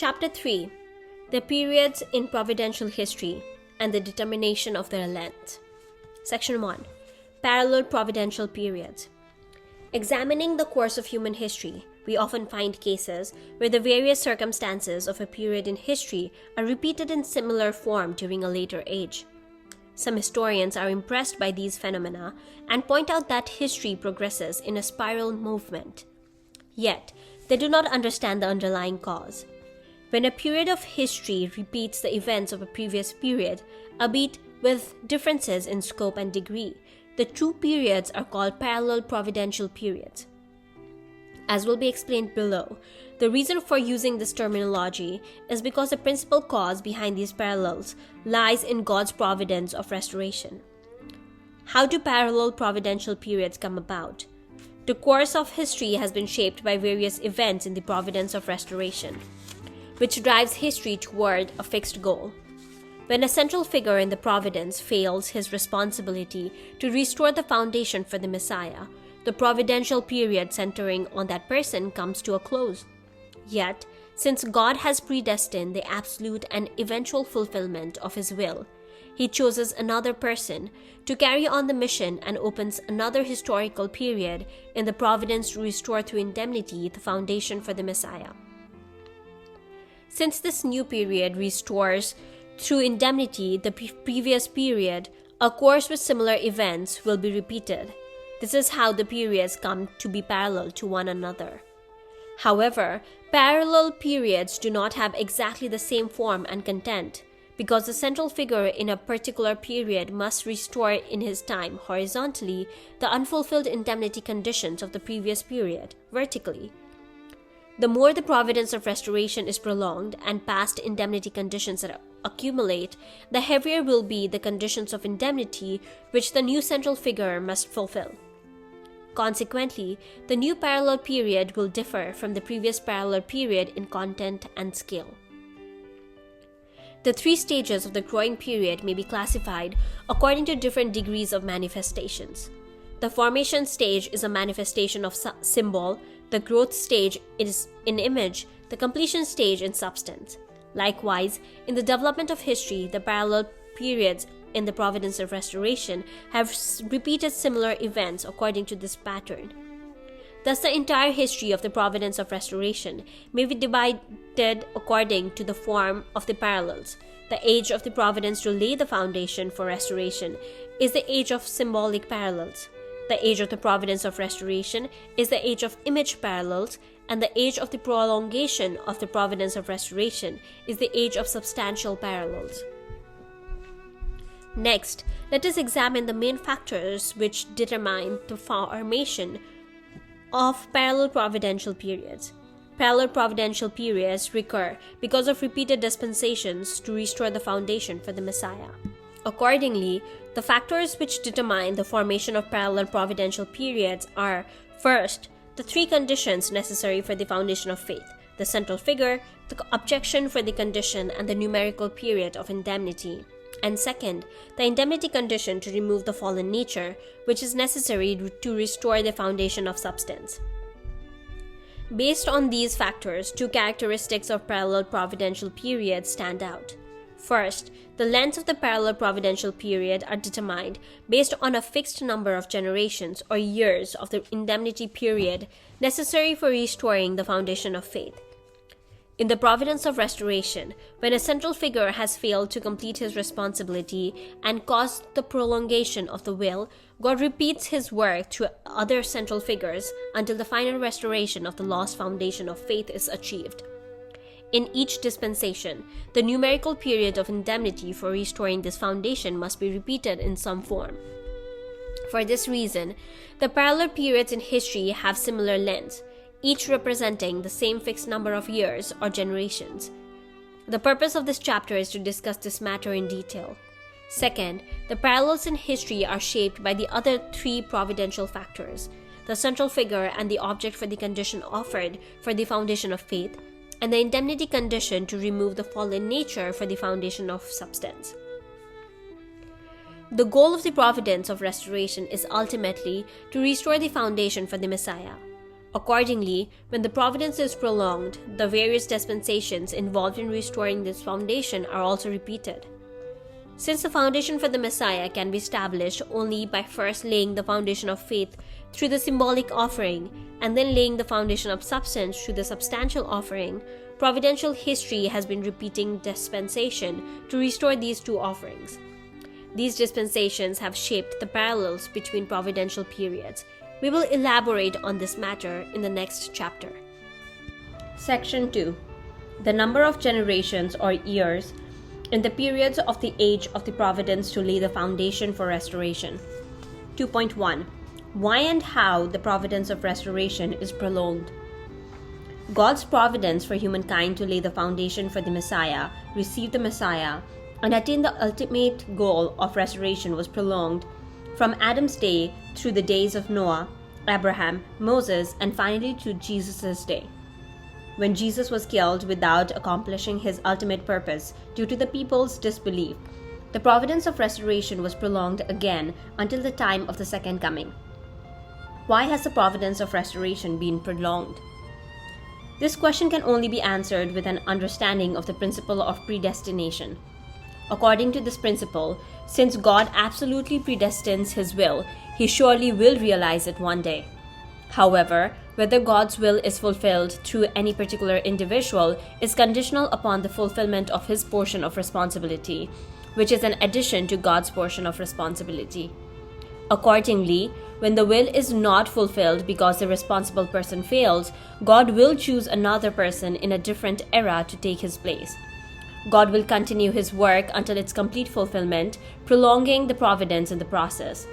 Chapter 3: The Periods in Providential History and the Determination of their Length. Section 1: Parallel Providential Periods. Examining the course of human history, we often find cases where the various circumstances of a period in history are repeated in similar form during a later age. Some historians are impressed by these phenomena and point out that history progresses in a spiral movement. Yet, they do not understand the underlying cause. When a period of history repeats the events of a previous period, albeit with differences in scope and degree, the two periods are called parallel providential periods. As will be explained below, the reason for using this terminology is because the principal cause behind these parallels lies in God's providence of restoration. How do parallel providential periods come about? The course of history has been shaped by various events in the providence of restoration, which drives history toward a fixed goal. When a central figure in the providence fails his responsibility to restore the foundation for the Messiah, the providential period centering on that person comes to a close. Yet, since God has predestined the absolute and eventual fulfillment of His will, He chooses another person to carry on the mission and opens another historical period in the providence to restore through indemnity the foundation for the Messiah. Since this new period restores through indemnity the previous period, a course with similar events will be repeated. This is how the periods come to be parallel to one another. However, parallel periods do not have exactly the same form and content, because the central figure in a particular period must restore in his time horizontally the unfulfilled indemnity conditions of the previous period vertically. The more the providence of restoration is prolonged and past indemnity conditions accumulate, the heavier will be the conditions of indemnity which the new central figure must fulfill. Consequently, the new parallel period will differ from the previous parallel period in content and scale. The three stages of the growing period may be classified according to different degrees of manifestations. The formation stage is a manifestation of symbol, the growth stage is in image, the completion stage in substance. Likewise, in the development of history, the parallel periods in the providence of restoration have repeated similar events according to this pattern. Thus, the entire history of the providence of restoration may be divided according to the form of the parallels. The age of the providence to lay the foundation for restoration is the age of symbolic parallels. The age of the providence of restoration is the age of image parallels, and the age of the prolongation of the providence of restoration is the age of substantial parallels. Next, let us examine the main factors which determine the formation of parallel providential periods. Parallel providential periods recur because of repeated dispensations to restore the foundation for the Messiah. Accordingly, the factors which determine the formation of parallel providential periods are: first, the three conditions necessary for the foundation of faith: the central figure, the objection for the condition, and the numerical period of indemnity. And second, the indemnity condition to remove the fallen nature, which is necessary to restore the foundation of substance. Based on these factors, two characteristics of parallel providential periods stand out. First, the lengths of the parallel providential period are determined based on a fixed number of generations or years of the indemnity period necessary for restoring the foundation of faith. In the providence of restoration, when a central figure has failed to complete his responsibility and caused the prolongation of the will, God repeats His work through other central figures until the final restoration of the lost foundation of faith is achieved. In each dispensation, the numerical period of indemnity for restoring this foundation must be repeated in some form. For this reason, the parallel periods in history have similar lengths, each representing the same fixed number of years or generations. The purpose of this chapter is to discuss this matter in detail. Second, the parallels in history are shaped by the other three providential factors: the central figure and the object for the condition offered for the foundation of faith, and the indemnity condition to remove the fallen nature for the foundation of substance. The goal of the providence of restoration is ultimately to restore the foundation for the Messiah. Accordingly, when the providence is prolonged, the various dispensations involved in restoring this foundation are also repeated. Since the foundation for the Messiah can be established only by first laying the foundation of faith through the symbolic offering and then laying the foundation of substance through the substantial offering, providential history has been repeating dispensation to restore these two offerings. These dispensations have shaped the parallels between providential periods. We will elaborate on this matter in the next chapter. Section 2. The number of generations or years in the periods of the age of the providence to lay the foundation for restoration. 2.1. Why and how the providence of restoration is prolonged. God's providence for humankind to lay the foundation for the Messiah, receive the Messiah, and attain the ultimate goal of restoration was prolonged from Adam's day through the days of Noah, Abraham, Moses, and finally to Jesus' day, when Jesus was killed without accomplishing his ultimate purpose due to the people's disbelief. The providence of restoration was prolonged again until the time of the second coming. Why has the providence of restoration been prolonged? This question can only be answered with an understanding of the principle of predestination. According to this principle, since God absolutely predestines his will, he surely will realize it one day. However, whether God's will is fulfilled through any particular individual is conditional upon the fulfillment of his portion of responsibility, which is an addition to God's portion of responsibility. Accordingly, when the will is not fulfilled because the responsible person fails, God will choose another person in a different era to take his place. God will continue his work until its complete fulfillment, prolonging the providence in the process.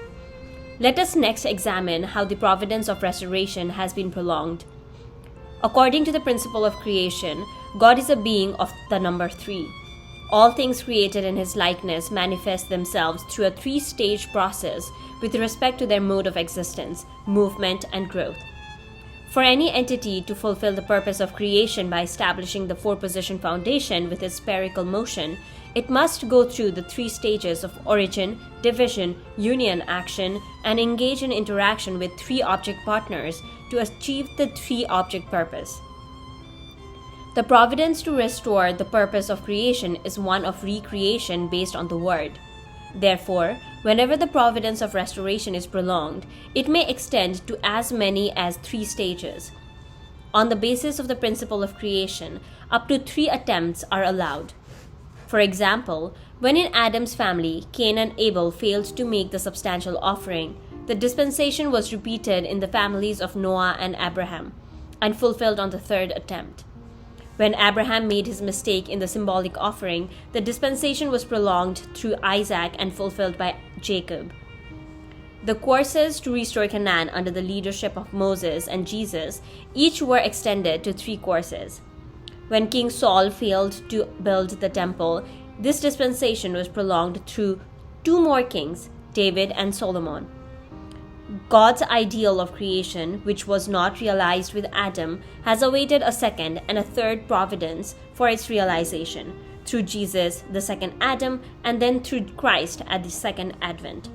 Let us next examine how the providence of restoration has been prolonged. According to the principle of creation, God is a being of the number 3. All things created in his likeness manifest themselves through a 3-stage process with respect to their mode of existence, movement, and growth. For any entity to fulfill the purpose of creation by establishing the 4-position foundation with its spherical motion, it must go through the 3 stages of origin, division, union, action, and engage in interaction with 3 object partners to achieve the 3-object purpose. The providence to restore the purpose of creation is one of recreation based on the word. Therefore, whenever the providence of restoration is prolonged, it may extend to as many as 3 stages. On the basis of the principle of creation, up to 3 attempts are allowed. For example, when in Adam's family, Cain and Abel failed to make the substantial offering, the dispensation was repeated in the families of Noah and Abraham, and fulfilled on the 3rd attempt. When Abraham made his mistake in the symbolic offering, the dispensation was prolonged through Isaac and fulfilled by Jacob. The courses to restore Canaan under the leadership of Moses and Jesus each were extended to 3 courses. When King Saul failed to build the temple, this dispensation was prolonged through 2 more kings, David and Solomon. God's ideal of creation, which was not realized with Adam, has awaited a second and a third providence for its realization, through Jesus, the second Adam, and then through Christ at the second advent.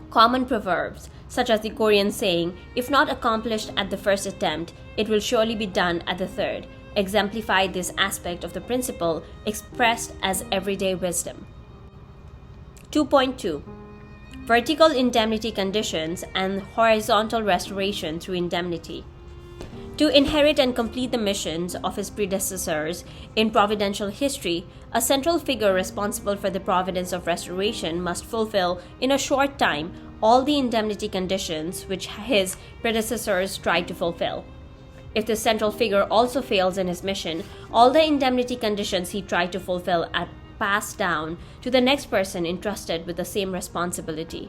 Common proverbs, such as the Korean saying, "If not accomplished at the first attempt, it will surely be done at the third," exemplify this aspect of the principle expressed as everyday wisdom. 2.2. Vertical indemnity conditions and horizontal restoration through indemnity. To inherit and complete the missions of his predecessors in providential history, a central figure responsible for the providence of restoration must fulfill in a short time all the indemnity conditions which his predecessors tried to fulfill. If the central figure also fails in his mission, all the indemnity conditions he tried to fulfill are passed down to the next person entrusted with the same responsibility.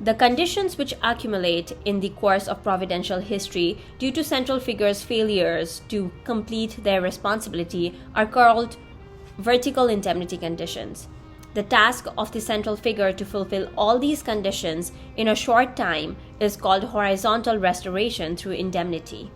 The conditions which accumulate in the course of providential history due to central figures' failures to complete their responsibility are called vertical indemnity conditions. The task of the central figure to fulfill all these conditions in a short time is called horizontal restoration through indemnity.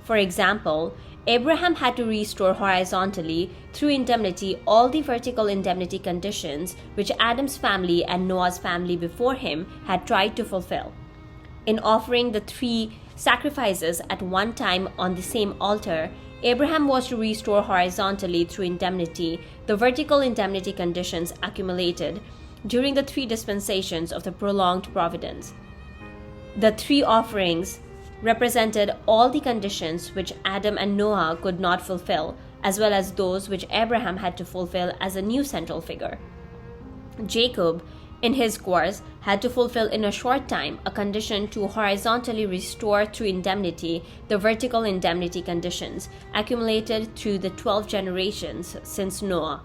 For example, Abraham had to restore horizontally through indemnity all the vertical indemnity conditions which Adam's family and Noah's family before him had tried to fulfill. In offering the 3 sacrifices at one time on the same altar, Abraham was to restore horizontally through indemnity the vertical indemnity conditions accumulated during the three dispensations of the prolonged providence. The three offerings represented all the conditions which Adam and Noah could not fulfill, as well as those which Abraham had to fulfill as a new central figure. Jacob, in his course, had to fulfill in a short time a condition to horizontally restore through indemnity the vertical indemnity conditions accumulated through the 12 generations since Noah.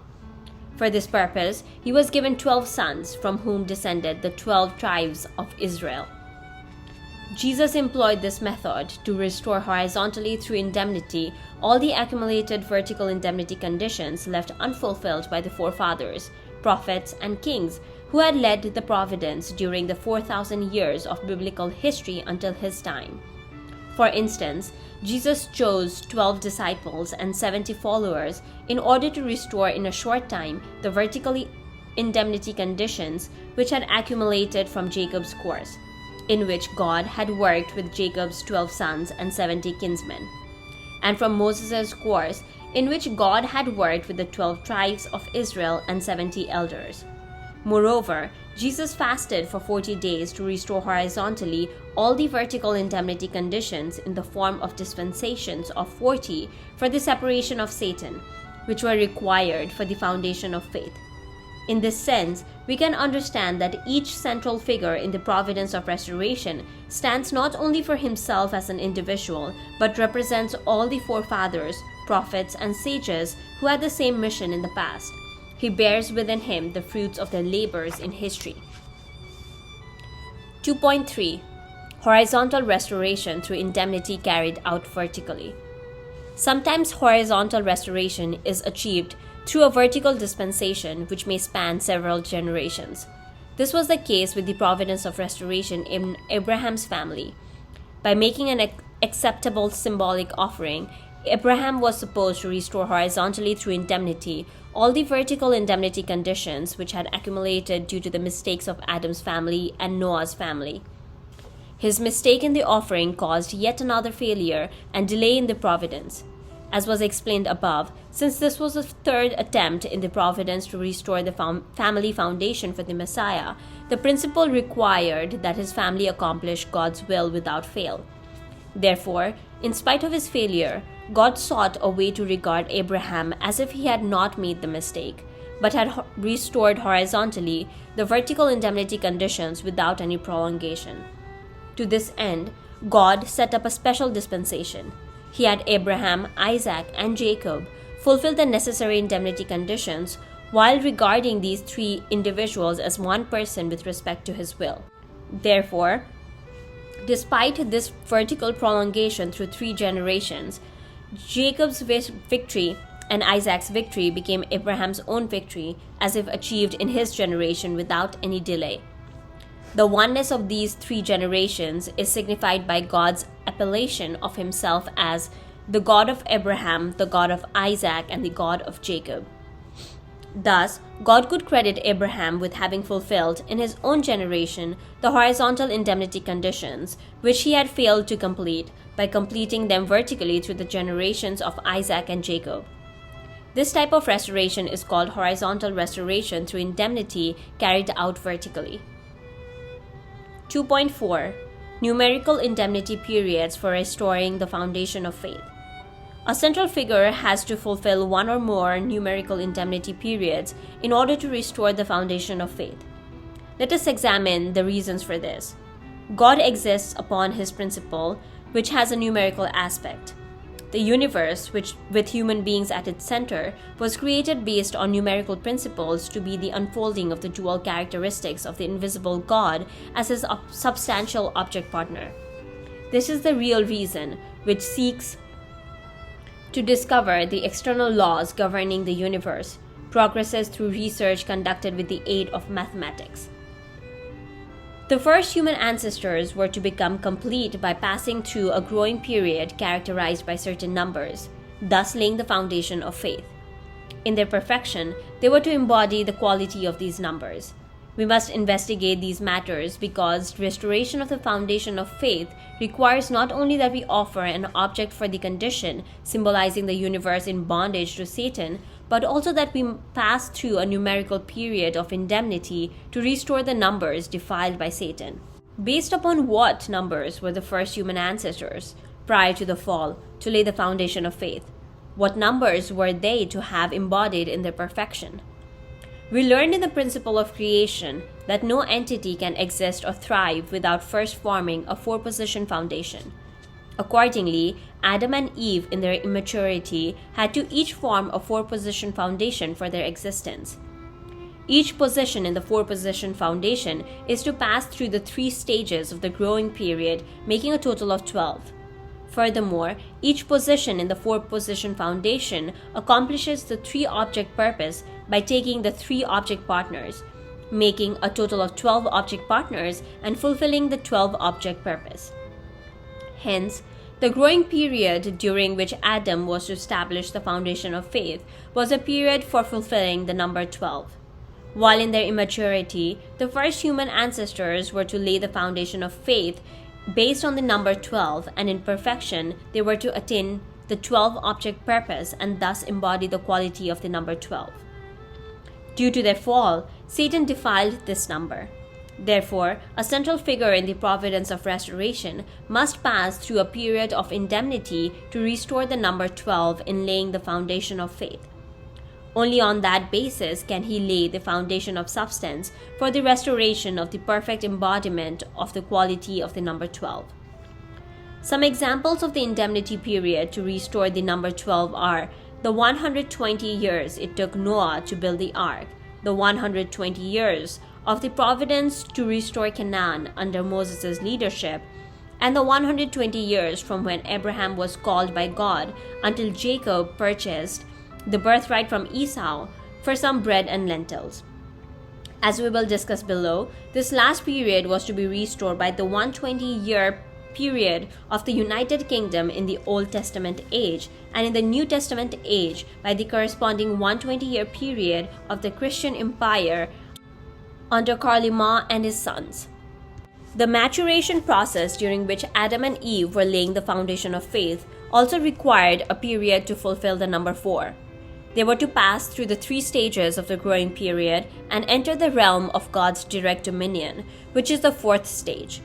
For this purpose, he was given 12 sons from whom descended the 12 tribes of Israel. Jesus employed this method to restore horizontally through indemnity all the accumulated vertical indemnity conditions left unfulfilled by the forefathers, prophets, and kings who had led the providence during the 4,000 years of biblical history until his time. For instance, Jesus chose 12 disciples and 70 followers in order to restore in a short time the vertical indemnity conditions which had accumulated from Jacob's course, in which God had worked with Jacob's 12 sons and 70 kinsmen, and from Moses' course, in which God had worked with the 12 tribes of Israel and 70 elders. Moreover, Jesus fasted for 40 days to restore horizontally all the vertical indemnity conditions in the form of dispensations of 40 for the separation of Satan, which were required for the foundation of faith. In this sense, we can understand that each central figure in the providence of restoration stands not only for himself as an individual, but represents all the forefathers, prophets, and sages who had the same mission in the past. He bears within him the fruits of their labors in history. 2.3. Horizontal restoration through indemnity carried out vertically. Sometimes horizontal restoration is achieved through a vertical dispensation which may span several generations. This was the case with the providence of restoration in Abraham's family. By making an acceptable symbolic offering, Abraham was supposed to restore horizontally through indemnity all the vertical indemnity conditions which had accumulated due to the mistakes of Adam's family and Noah's family. His mistake in the offering caused yet another failure and delay in the providence. As was explained above, since this was the third attempt in the providence to restore the family foundation for the Messiah, the principle required that his family accomplish God's will without fail. Therefore, in spite of his failure, God sought a way to regard Abraham as if he had not made the mistake, but had restored horizontally the vertical indemnity conditions without any prolongation. To this end, God set up a special dispensation. He had Abraham, Isaac, and Jacob fulfill the necessary indemnity conditions while regarding these three individuals as one person with respect to his will. Therefore, despite this vertical prolongation through 3 generations, Jacob's victory and Isaac's victory became Abraham's own victory, as if achieved in his generation without any delay. The oneness of these 3 generations is signified by God's appellation of himself as the God of Abraham, the God of Isaac, and the God of Jacob. Thus, God could credit Abraham with having fulfilled in his own generation the horizontal indemnity conditions, which he had failed to complete, by completing them vertically through the generations of Isaac and Jacob. This type of restoration is called horizontal restoration through indemnity carried out vertically. 2.4. Numerical indemnity periods for restoring the foundation of faith. A central figure has to fulfill one or more numerical indemnity periods in order to restore the foundation of faith. Let us examine the reasons for this. God exists upon his principle, which has a numerical aspect. The universe, which with human beings at its center, was created based on numerical principles to be the unfolding of the dual characteristics of the invisible God as his substantial object partner. This is the real reason which seeks to discover the external laws governing the universe, progresses through research conducted with the aid of mathematics. The first human ancestors were to become complete by passing through a growing period characterized by certain numbers, thus laying the foundation of faith. In their perfection, they were to embody the quality of these numbers. We must investigate these matters because restoration of the foundation of faith requires not only that we offer an object for the condition, symbolizing the universe in bondage to Satan, but also that we pass through a numerical period of indemnity to restore the numbers defiled by Satan. Based upon what numbers were the first human ancestors, prior to the fall, to lay the foundation of faith? What numbers were they to have embodied in their perfection? We learned in the principle of creation that no entity can exist or thrive without first forming a four-position foundation. Accordingly, Adam and Eve in their immaturity had to each form a four-position foundation for their existence. Each position in the four-position foundation is to pass through the 3 stages of the growing period, making a total of 12. Furthermore, each position in the four-position foundation accomplishes the 3-object purpose by taking the 3 object partners, making a total of 12 object partners and fulfilling the 12-object purpose. Hence, the growing period during which Adam was to establish the foundation of faith was a period for fulfilling the number 12. While in their immaturity, the first human ancestors were to lay the foundation of faith based on the number 12, and in perfection, they were to attain the 12-object purpose and thus embody the quality of the number 12. Due to their fall, Satan defiled this number. Therefore, a central figure in the providence of restoration must pass through a period of indemnity to restore the number 12 in laying the foundation of faith. Only on that basis can he lay the foundation of substance for the restoration of the perfect embodiment of the quality of the number 12. Some examples of the indemnity period to restore the number 12 are the 120 years it took Noah to build the ark, the 120 years of the providence to restore Canaan under Moses' leadership, and the 120 years from when Abraham was called by God until Jacob purchased the birthright from Esau for some bread and lentils. As we will discuss below, this last period was to be restored by the 120-year period of the United Kingdom in the Old Testament age, and in the New Testament age by the corresponding 120-year period of the Christian Empire under Carloman and his sons. The maturation process during which Adam and Eve were laying the foundation of faith also required a period to fulfill the number 4. They were to pass through the 3 stages of the growing period and enter the realm of God's direct dominion, which is the 4th stage.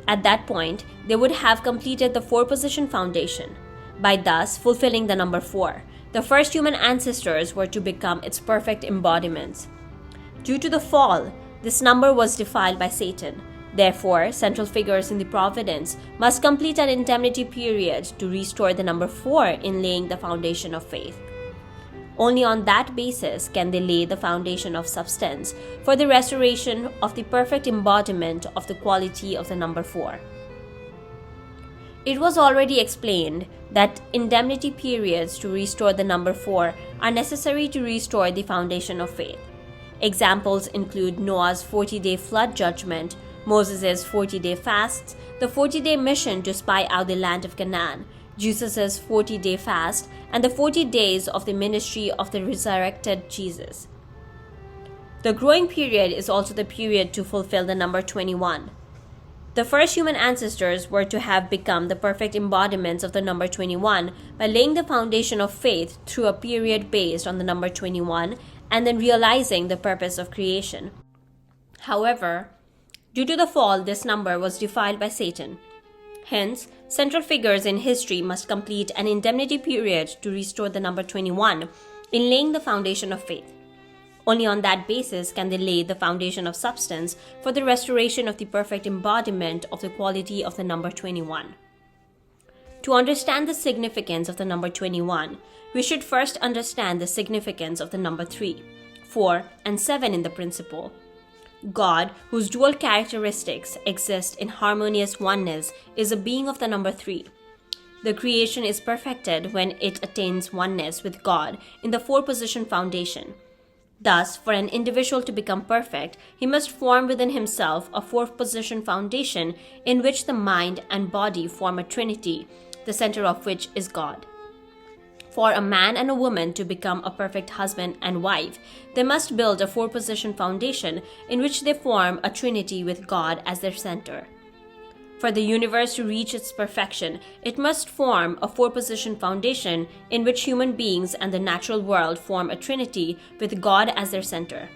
At that point, they would have completed the 4-position foundation. By thus fulfilling the number 4, the first human ancestors were to become its perfect embodiments. Due to the fall, this number was defiled by Satan. Therefore, central figures in the providence must complete an indemnity period to restore the number 4 in laying the foundation of faith. Only on that basis can they lay the foundation of substance for the restoration of the perfect embodiment of the quality of the number 4. It was already explained that indemnity periods to restore the number 4 are necessary to restore the foundation of faith. Examples include Noah's 40-day flood judgment, Moses' 40-day fasts, the 40-day mission to spy out the land of Canaan, Jesus' 40-day fast, and the 40 days of the ministry of the resurrected Jesus. The growing period is also the period to fulfill the number 21. The first human ancestors were to have become the perfect embodiments of the number 21 by laying the foundation of faith through a period based on the number 21 and then realizing the purpose of creation. However, due to the fall, this number was defiled by Satan. Hence, central figures in history must complete an indemnity period to restore the number 21 in laying the foundation of faith. Only on that basis can they lay the foundation of substance for the restoration of the perfect embodiment of the quality of the number 21. To understand the significance of the number 21, we should first understand the significance of the number 3, 4, and 7 in the principle. God, whose dual characteristics exist in harmonious oneness, is a being of the number 3. The creation is perfected when it attains oneness with God in the 4-position foundation. Thus, for an individual to become perfect, he must form within himself a 4th-position foundation in which the mind and body form a trinity, the center of which is God. For a man and a woman to become a perfect husband and wife, they must build a four-position foundation in which they form a trinity with God as their center. For the universe to reach its perfection, it must form a four-position foundation in which human beings and the natural world form a trinity with God as their center.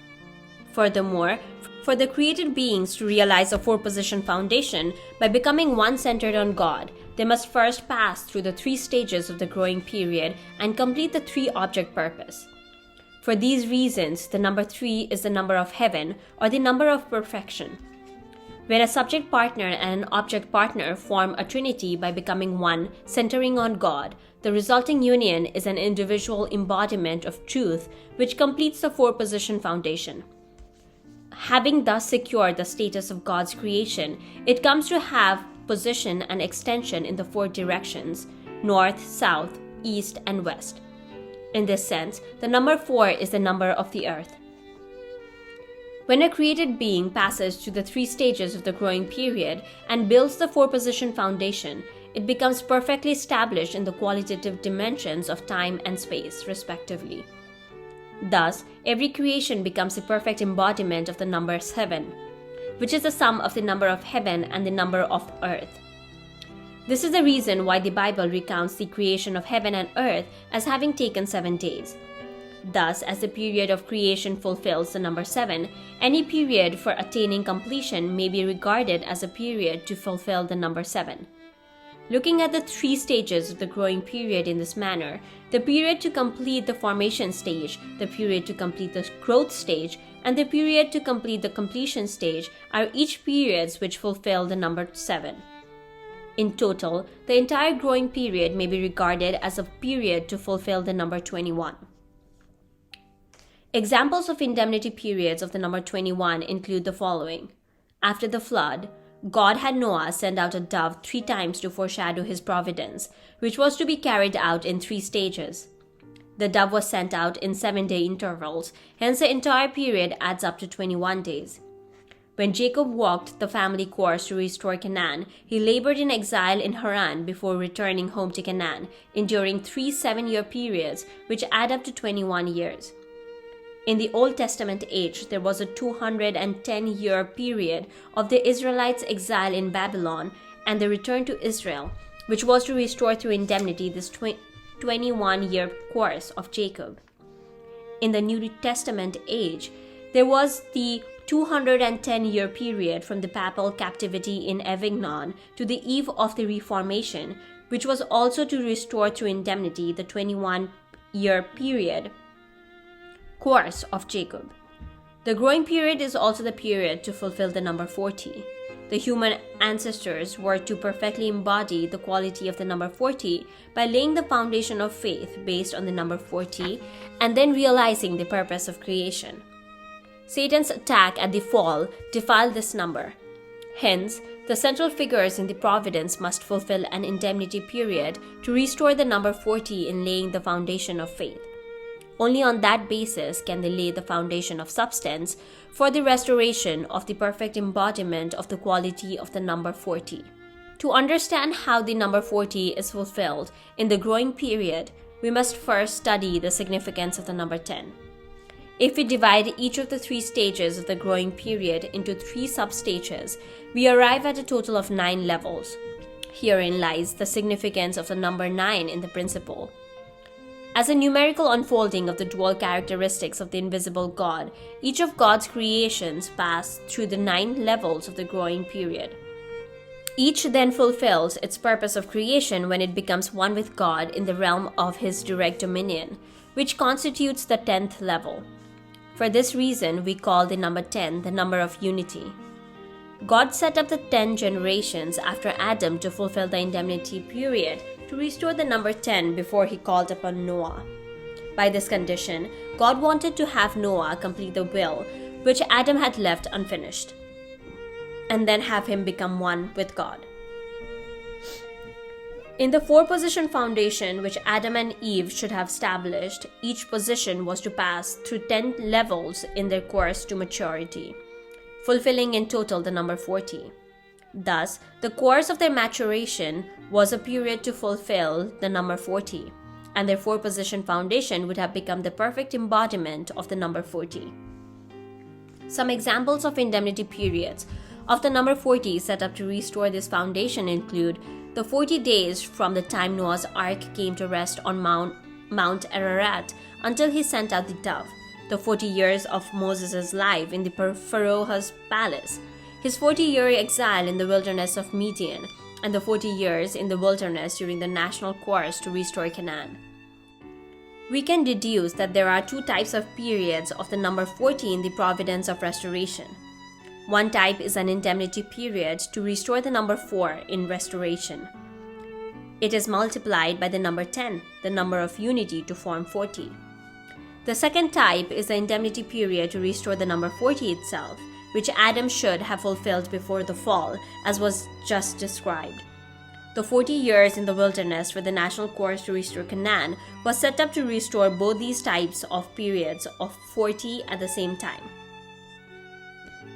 Furthermore, for the created beings to realize a four-position foundation by becoming one centered on God, they must first pass through the three stages of the growing period and complete the three-object purpose. For these reasons, the number 3 is the number of heaven, or the number of perfection. When a subject partner and an object partner form a trinity by becoming one, centering on God, the resulting union is an individual embodiment of truth which completes the four-position foundation. Having thus secured the status of God's creation, it comes to have position and extension in the four directions: north, south, east, and west. In this sense, the number 4 is the number of the earth. When a created being passes through the three stages of the growing period and builds the four-position foundation, it becomes perfectly established in the qualitative dimensions of time and space, respectively. Thus, every creation becomes a perfect embodiment of the number 7, which is the sum of the number of heaven and the number of earth. This is the reason why the Bible recounts the creation of heaven and earth as having taken 7 days. Thus, as the period of creation fulfills the number 7, any period for attaining completion may be regarded as a period to fulfill the number 7. Looking at the three stages of the growing period in this manner, the period to complete the formation stage, the period to complete the growth stage, and the period to complete the completion stage are each periods which fulfill the number 7. In total, the entire growing period may be regarded as a period to fulfill the number 21. Examples of indemnity periods of the number 21 include the following. After the flood, God had Noah send out a dove 3 times to foreshadow his providence, which was to be carried out in 3 stages. The dove was sent out in 7-day intervals, hence the entire period adds up to 21 days. When Jacob walked the family course to restore Canaan, he labored in exile in Haran before returning home to Canaan, enduring 3 7-year periods, which add up to 21 years. In the Old Testament age, there was a 210-year period of the Israelites' exile in Babylon and the return to Israel, which was to restore through indemnity this 21-year course of Jacob. In the New Testament age, there was the 210-year period from the papal captivity in Avignon to the eve of the Reformation, which was also to restore through indemnity the 21-year period course of Jacob. The growing period is also the period to fulfill the number 40. The human ancestors were to perfectly embody the quality of the number 40 by laying the foundation of faith based on the number 40 and then realizing the purpose of creation. Satan's attack at the fall defiled this number. Hence, the central figures in the providence must fulfill an indemnity period to restore the number 40 in laying the foundation of faith. Only on that basis can they lay the foundation of substance for the restoration of the perfect embodiment of the quality of the number 40. To understand how the number 40 is fulfilled in the growing period, we must first study the significance of the number 10. If we divide each of the 3 stages of the growing period into 3 substages, we arrive at a total of 9 levels. Herein lies the significance of the number 9 in the principle. As a numerical unfolding of the dual characteristics of the invisible God, each of God's creations pass through the 9 levels of the growing period. Each then fulfills its purpose of creation when it becomes one with God in the realm of His direct dominion, which constitutes the 10th level. For this reason, we call the number 10 the number of unity. God set up the 10 generations after Adam to fulfill the indemnity period to restore the number 10 before He called upon Noah. By this condition, God wanted to have Noah complete the will which Adam had left unfinished, and then have him become one with God. In the 4-position foundation which Adam and Eve should have established, each position was to pass through 10 levels in their course to maturity, fulfilling in total the number 40. Thus, the course of their maturation was a period to fulfill the number 40. and their four-position foundation would have become the perfect embodiment of the number 40. Some examples of indemnity periods of the number 40 set up to restore this foundation include the 40 days from the time Noah's ark came to rest on Mount Ararat until he sent out the dove, the 40 years of Moses' life in the Pharaoh's palace, his 40-year exile in the wilderness of Midian, and the 40 years in the wilderness during the national course to restore Canaan. We can deduce that there are two types of periods of the number 40 in the providence of restoration. One type is an indemnity period to restore the number 4 in restoration. It is multiplied by the number 10, the number of unity, to form 40. The second type is the indemnity period to restore the number 40 itself, which Adam should have fulfilled before the fall, as was just described. The 40 years in the wilderness for the national course to restore Canaan was set up to restore both these types of periods of 40 at the same time.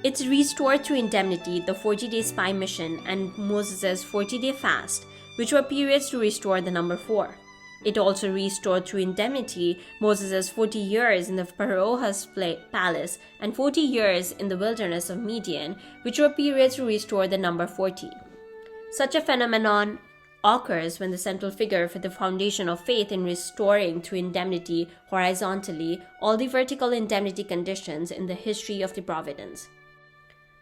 It's restored through indemnity the 40-day spy mission and Moses' 40-day fast, which were periods to restore the number 4. It also restored through indemnity Moses' 40 years in the Pharaoh's palace and 40 years in the wilderness of Midian, which were periods to restore the number 40. Such a phenomenon occurs when the central figure for the foundation of faith in restoring through indemnity horizontally all the vertical indemnity conditions in the history of the providence.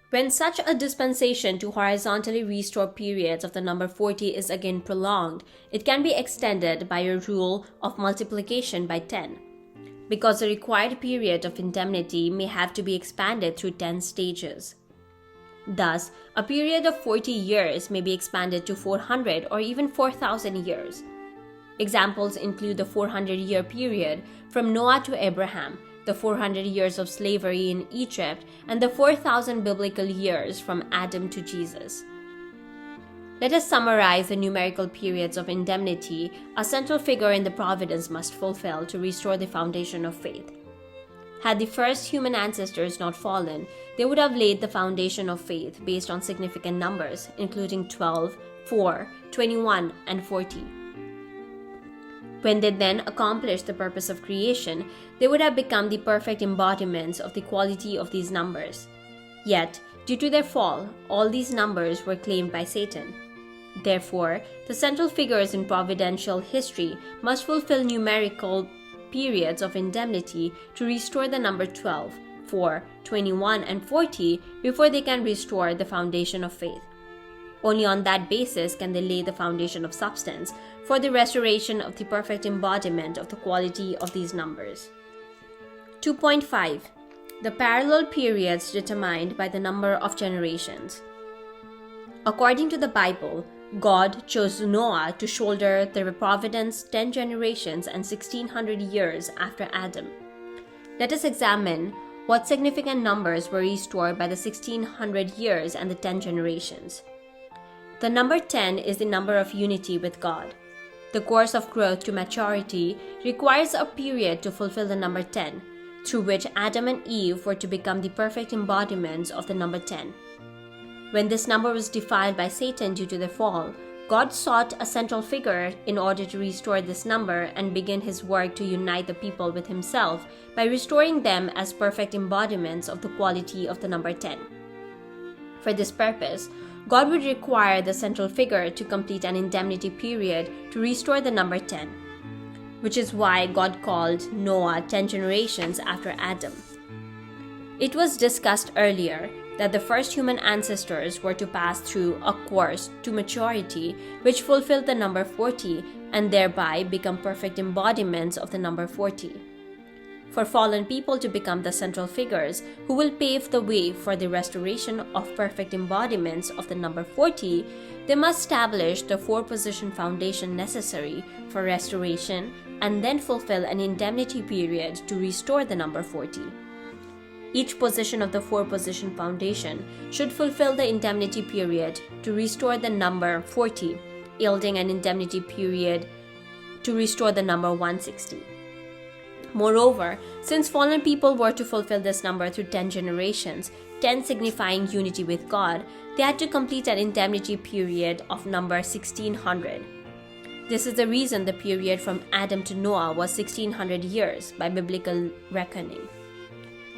When such a dispensation to horizontally restore periods of the number 40 is again prolonged, it can be extended by a rule of multiplication by 10, because the required period of indemnity may have to be expanded through 10 stages. Thus, a period of 40 years may be expanded to 400 or even 4,000 years. Examples include the 400-year period from Noah to Abraham, the 400 years of slavery in Egypt, and the 4,000 biblical years from Adam to Jesus. Let us summarize the numerical periods of indemnity a central figure in the providence must fulfill to restore the foundation of faith. Had the first human ancestors not fallen, they would have laid the foundation of faith based on significant numbers, including 12, 4, 21, and 40. When they then accomplished the purpose of creation, they would have become the perfect embodiments of the quality of these numbers. Yet, due to their fall, all these numbers were claimed by Satan. Therefore, the central figures in providential history must fulfill numerical periods of indemnity to restore the number 12, 4, 21, and 40 before they can restore the foundation of faith. Only on that basis can they lay the foundation of substance for the restoration of the perfect embodiment of the quality of these numbers. 2.5. The parallel periods determined by the number of generations. According to the Bible, God chose Noah to shoulder the providence 10 generations and 1600 years after Adam. Let us examine what significant numbers were restored by the 1600 years and the 10 generations. The number 10 is the number of unity with God. The course of growth to maturity requires a period to fulfill the number 10, through which Adam and Eve were to become the perfect embodiments of the number 10. When this number was defiled by Satan due to the fall, God sought a central figure in order to restore this number and begin his work to unite the people with himself by restoring them as perfect embodiments of the quality of the number 10. For this purpose, God would require the central figure to complete an indemnity period to restore the number 10, which is why God called Noah 10 generations after Adam. It was discussed earlier that the first human ancestors were to pass through a course to maturity which fulfilled the number 40 and thereby become perfect embodiments of the number 40. For fallen people to become the central figures who will pave the way for the restoration of perfect embodiments of the number 40, they must establish the four-position foundation necessary for restoration and then fulfill an indemnity period to restore the number 40. Each position of the four-position foundation should fulfill the indemnity period to restore the number 40, yielding an indemnity period to restore the number 160. Moreover, since fallen people were to fulfill this number through 10 generations, 10 signifying unity with God, they had to complete an indemnity period of number 1600. This is the reason the period from Adam to Noah was 1600 years by biblical reckoning.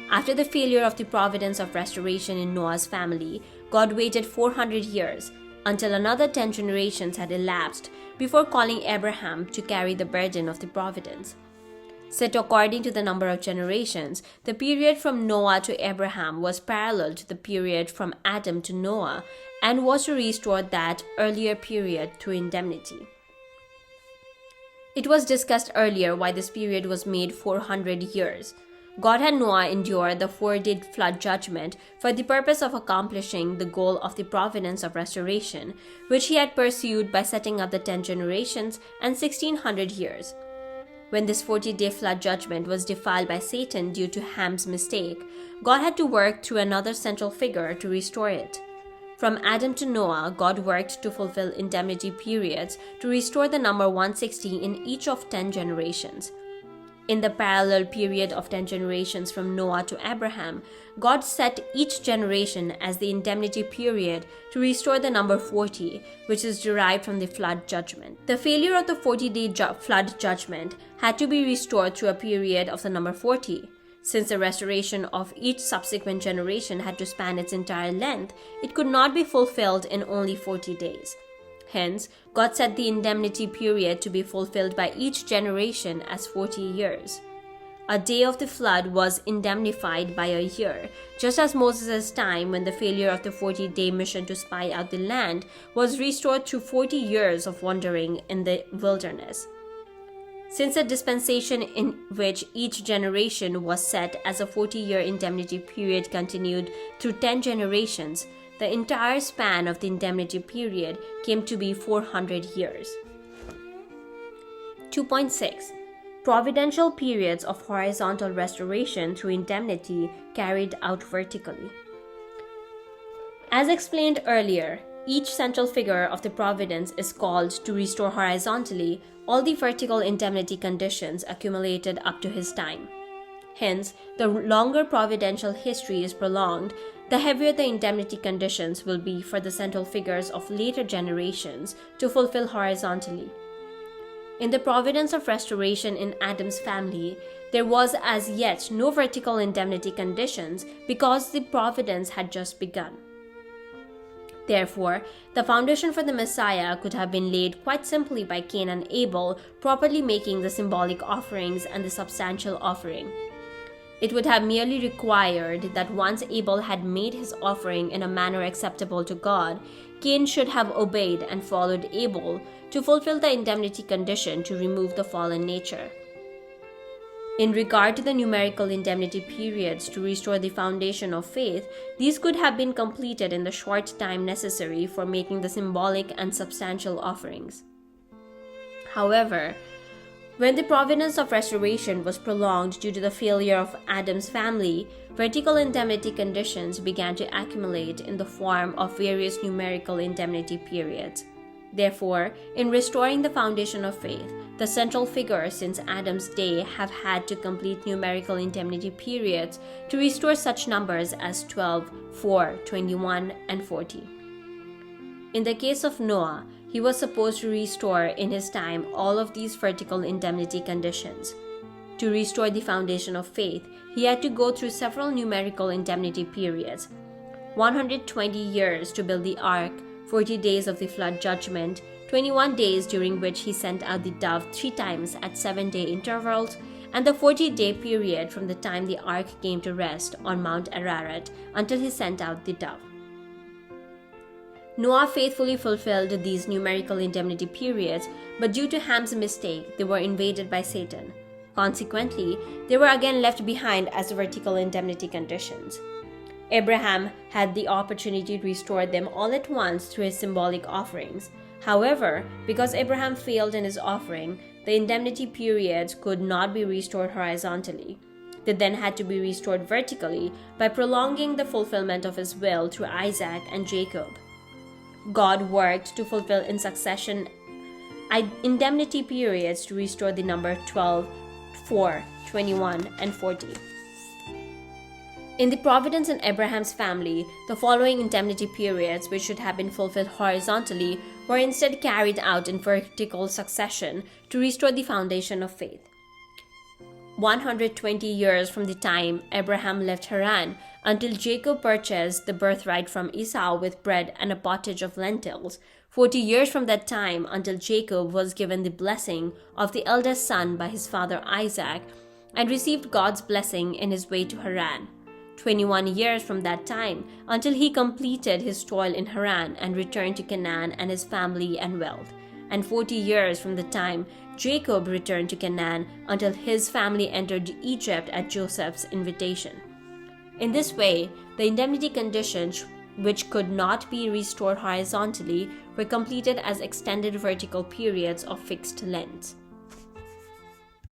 After the failure of the providence of restoration in Noah's family, God waited 400 years until another 10 generations had elapsed before calling Abraham to carry the burden of the providence. Set according to the number of generations, the period from Noah to Abraham was parallel to the period from Adam to Noah and was to restore that earlier period through indemnity. It was discussed earlier why this period was made 400 years. God had Noah endure the 4-day flood judgment for the purpose of accomplishing the goal of the providence of restoration, which he had pursued by setting up the 10 generations and 1600 years. When this 40-day flood judgment was defiled by Satan due to Ham's mistake, God had to work through another central figure to restore it. From Adam to Noah, God worked to fulfill indemnity periods to restore the number 160 in each of 10 generations. In the parallel period of 10 generations from Noah to Abraham, God set each generation as the indemnity period to restore the number 40, which is derived from the flood judgment. The failure of the 40-day flood judgment had to be restored through a period of the number 40. Since the restoration of each subsequent generation had to span its entire length, it could not be fulfilled in only 40 days. Hence, God set the indemnity period to be fulfilled by each generation as 40 years. A day of the flood was indemnified by a year, just as Moses' time, when the failure of the 40-day mission to spy out the land, was restored through 40 years of wandering in the wilderness. Since a dispensation in which each generation was set as a 40-year indemnity period continued through 10 generations, the entire span of the indemnity period came to be 400 years. 2.6. Providential periods of horizontal restoration through indemnity carried out vertically. As explained earlier, each central figure of the providence is called to restore horizontally all the vertical indemnity conditions accumulated up to his time. Hence, the longer providential history is prolonged, the heavier the indemnity conditions will be for the central figures of later generations to fulfill horizontally. In the providence of restoration in Adam's family, there was as yet no vertical indemnity conditions because the providence had just begun. Therefore, the foundation for the Messiah could have been laid quite simply by Cain and Abel properly making the symbolic offerings and the substantial offering. It would have merely required that once Abel had made his offering in a manner acceptable to God, Cain should have obeyed and followed Abel to fulfill the indemnity condition to remove the fallen nature. In regard to the numerical indemnity periods to restore the foundation of faith, these could have been completed in the short time necessary for making the symbolic and substantial offerings. However, when the providence of restoration was prolonged due to the failure of Adam's family, vertical indemnity conditions began to accumulate in the form of various numerical indemnity periods. Therefore, in restoring the foundation of faith, the central figures since Adam's day have had to complete numerical indemnity periods to restore such numbers as 12, 4, 21, and 40. In the case of Noah, he was supposed to restore in his time all of these vertical indemnity conditions. To restore the foundation of faith, he had to go through several numerical indemnity periods: 120 years to build the ark, 40 days of the flood judgment, 21 days during which he sent out the dove 3 times at 7-day intervals, and the 40-day period from the time the ark came to rest on Mount Ararat until he sent out the dove. Noah faithfully fulfilled these numerical indemnity periods, but due to Ham's mistake, they were invaded by Satan. Consequently, they were again left behind as vertical indemnity conditions. Abraham had the opportunity to restore them all at once through his symbolic offerings. However, because Abraham failed in his offering, the indemnity periods could not be restored horizontally. They then had to be restored vertically by prolonging the fulfillment of his will through Isaac and Jacob. God worked to fulfill in succession indemnity periods to restore the number 12, 4, 21, and 40. In the providence in Abraham's family, the following indemnity periods, which should have been fulfilled horizontally, were instead carried out in vertical succession to restore the foundation of faith. 120 years from the time Abraham left Haran until Jacob purchased the birthright from Esau with bread and a pottage of lentils, 40 years from that time until Jacob was given the blessing of the eldest son by his father Isaac and received God's blessing in his way to Haran. 21 years from that time until he completed his toil in Haran and returned to Canaan and his family and wealth, and 40 years from the time Jacob returned to Canaan until his family entered Egypt at Joseph's invitation. In this way, the indemnity conditions, which could not be restored horizontally, were completed as extended vertical periods of fixed length.